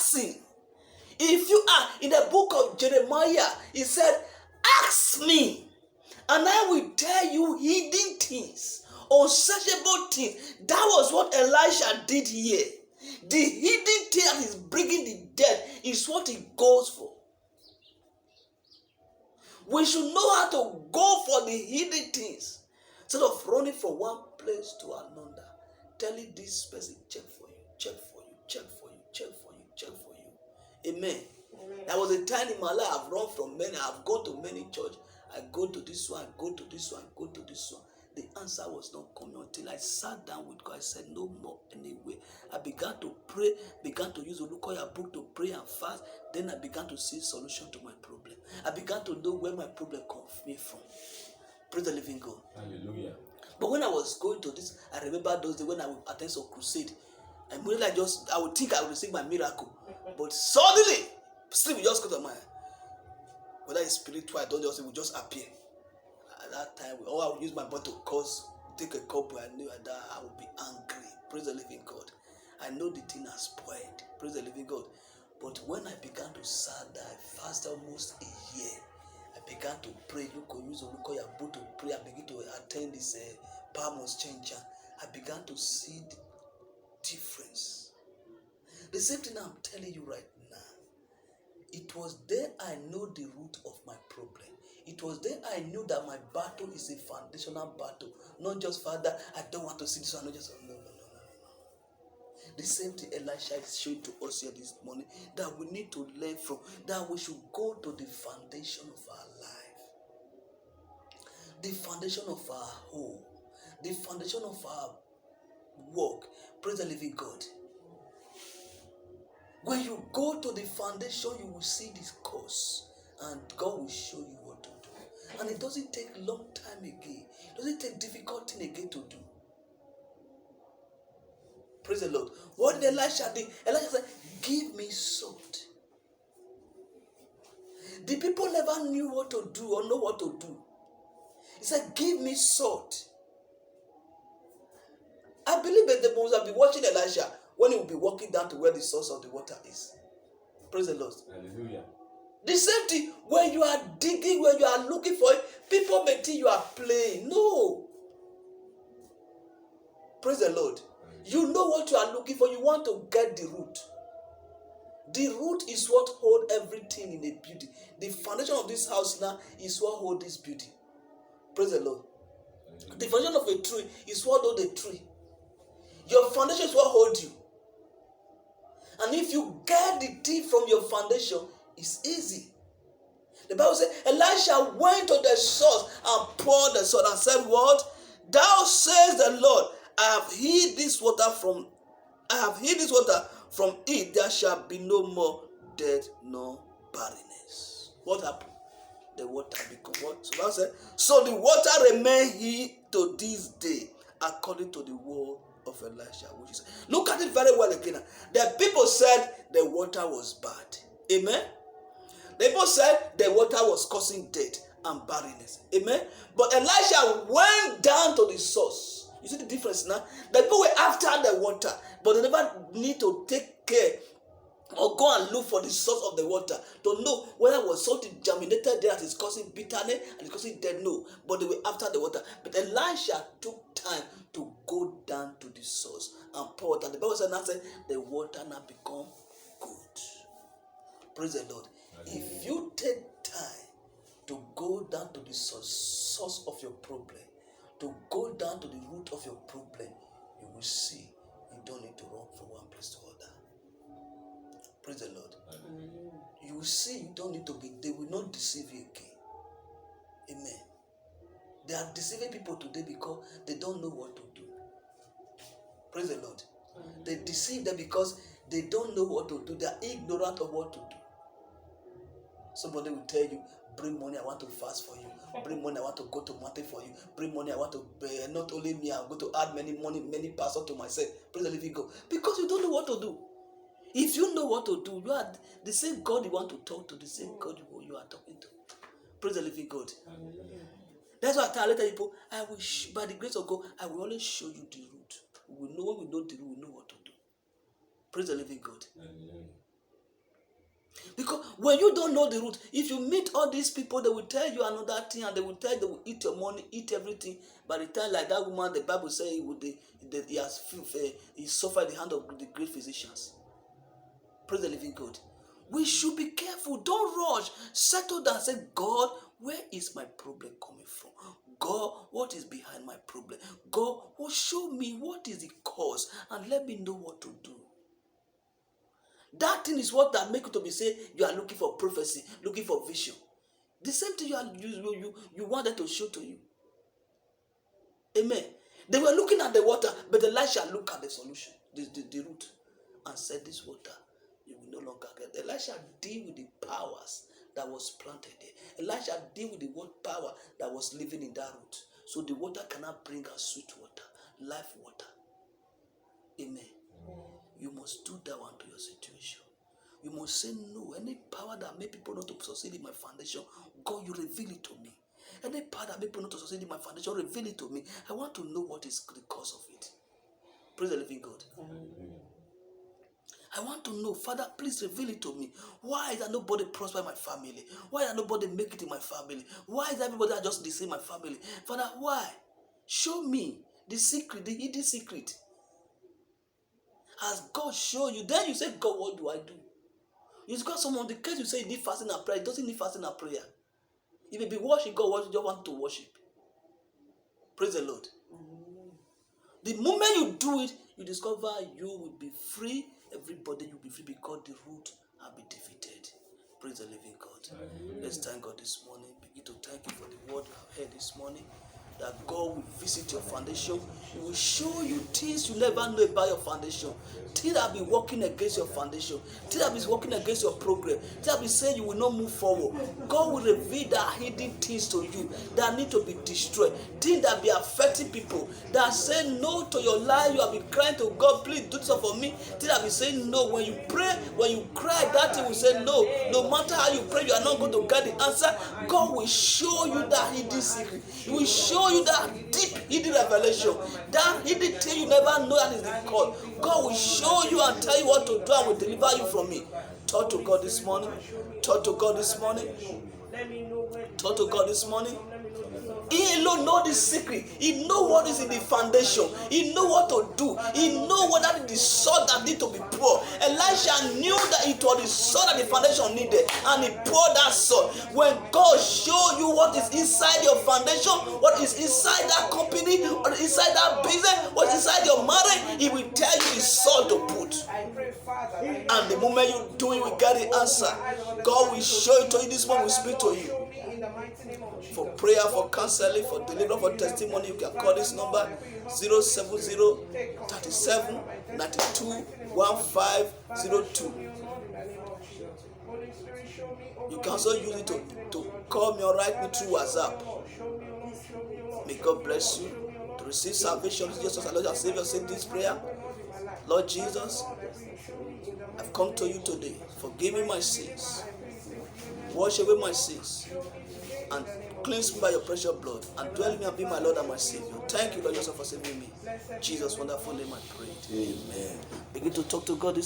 asking. If you are in the book of Jeremiah, he said, ask me, and I will tell you hidden things, unsearchable things. That was what Elisha did here. The hidden thing that is bringing the dead is what he goes for. We should know how to go for the hidden things instead of running from one place to another, telling this person, check for you, check for you, check for you, check for you, check for you. Amen. There was a time in my life I've run from many, I've gone to many churches. I go to this one, I go to this one, I go to this one. The answer was not coming until I sat down with God. I said, no more anyway. I began to pray, began to use Olukoya book to pray and fast. Then I began to see solution to my problem. I began to know where my problem comes from. Praise the living God. Hallelujah. But when I was going to this, I remember those days when I would attend some crusade. And when I would think I would receive my miracle. But suddenly, sleep will just go to my mind. Whether it's spiritual, I don't just, it will just appear. At that time, I would use my body to take a cup, I knew that I would be angry. Praise the living God. I know the thing has spoiled. Praise the living God. But when I began to sit there, I fasted almost a year. I began to pray. You could use your book to pray. I began to attend this Palmos Changer. I began to see the difference. The same thing I'm telling you right now. It was there I know the root of my problem. It was there I knew that my battle is a foundational battle. Not just, Father, I don't want to see this one. Not just, no. The same thing Elisha is showing to us here this morning, that we need to learn from, that we should go to the foundation of our life, the foundation of our home, the foundation of our work. Praise the living God. When you go to the foundation, you will see this course, and God will show you what to do. And it doesn't take long time again. It doesn't take difficult thing again to do. Praise the Lord. What did Elisha do? Elisha said, give me salt. The people never knew what to do or know what to do. He said, give me salt. I believe that the Moses will be watching Elisha when he will be walking down to where the source of the water is. Praise the Lord. Hallelujah. The same thing, when you are digging, when you are looking for it, people may think you are playing. No. Praise the Lord. You know what you are looking for. You want to get the root. The root is what holds everything in a building. The foundation of this house now is what holds this building. Praise the Lord. The foundation of a tree is what holds the tree. Your foundation is what holds you. And if you get the thing from your foundation, it's easy. The Bible says Elisha went to the source and poured the salt and said, what? Thou says the Lord, I have hid this water from it, there shall be no more death nor barrenness. What happened? The water became what? So that said, so the water remained here to this day, according to the word of Elisha, which is, look at it very well again. The people said the water was bad. Amen. The people said the water was causing death and barrenness. Amen. But Elisha went down to the source. You see the difference now? The people were after the water, but they never need to take care or go and look for the source of the water to know whether it was something germinated there that is causing bitterness and is causing death. No, but they were after the water. But Elisha took time to go down to the source and pour water. The Bible said the water now become good. Praise the Lord. If you take time to go down to the source of your problem, to go down to the root of your problem, you will see you don't need to run from one place to another. Praise the Lord. You will see you don't need to be, they will not deceive you again. Amen. They are deceiving people today because they don't know what to do. Praise the Lord. They deceive them because they don't know what to do. They are ignorant of what to do. Somebody will tell you, bring money, I want to fast for you. Bring money, I want to go to mountain for you. Bring money, I want to, not only me, I'm going to add many pastors to myself. Praise the living God. Because you don't know what to do. If you know what to do, you are the same God you want to talk to, the same God you are talking to. Praise the living God. That's why I tell little people, I will, by the grace of God, I will always show you the root. We know when we know the root, we know what to do. Praise the living God. Because when you don't know the root, if you meet all these people, they will tell you another thing, and they will tell you they will eat your money, eat everything. By the time, like that woman, the Bible says he suffered the hand of the great physicians. Praise the living God. We should be careful. Don't rush. Settle down and say, God, where is my problem coming from? God, what is behind my problem? God, show me what is the cause and let me know what to do. That thing is what that make you to be say you are looking for prophecy, looking for vision. The same thing you wanted to show to you. Amen. They were looking at the water, but Elisha looked at the solution, the root, and said, this water you will no longer get. Elisha deal with the powers that was planted there. Elisha deal with the word power that was living in that root. So the water cannot bring us sweet water, life water. Amen. You must do that one to your situation. You must say no. Any power that make people not to succeed in my foundation, God, you reveal it to me. Any power that make people not to succeed in my foundation, reveal it to me. I want to know what is the cause of it. Praise the living God. Amen. I want to know, Father, please reveal it to me. Why is that nobody prosper in my family? Why is that nobody make it in my family? Why is everybody just deceive my family? Father, why? Show me the secret, the hidden secret. As God show you, then you say, God, what do I do? It's got some of the case you say you need fasting and prayer. It doesn't need fasting and prayer. If you be worshiping God, you just want to worship. Praise the Lord. The moment you do it, you discover you will be free. Everybody will be free because the root will be defeated. Praise the living God. Amen. Let's thank God this morning. Begin to thank you for the word I've heard this morning. That God will visit your foundation. He will show you things you never know about your foundation. Things that will be working against your foundation. Things that will be working against your progress. Things that will say you will not move forward. God will reveal that hidden things to you that need to be destroyed. Things that will be affecting people. That say no to your life. You have been crying to God, please do so for me. Things that will say no. When you pray, when you cry, that thing will say no. No matter how you pray, you are not going to get the answer. God will show you that hidden secret. He will show you that deep hidden revelation, that hidden thing you never know that is the cause. God will show you and tell you what to do and will deliver you from it. Talk to God this morning. Talk to God this morning. Talk to God this morning. He alone knows the secret. He knows what is in the foundation. He knows what to do. He knows whether it is salt that need to be poured. Elisha knew that it was the salt that the foundation needed, and he poured that salt. When God shows you what is inside your foundation, what is inside that company, what is inside that business, what is inside your marriage, He will tell you the salt to put. And the moment you do it, you will get the answer. God will show it to you. This one will speak to you. For prayer, for counseling, for deliverance, for testimony, you can call this number 070 37 92 1502. You can also use it to call me or write me through WhatsApp. May God bless you. To receive salvation, Jesus, our Lord and Savior, say this prayer. Lord Jesus, I've come to you today. Forgive me my sins. Wash away my sins. And cleanse me by your precious blood. And dwell in me and be my Lord and my Savior. Thank you, Lord Jesus, for saving me. Jesus' wonderful name I pray. Amen. Begin to talk to God this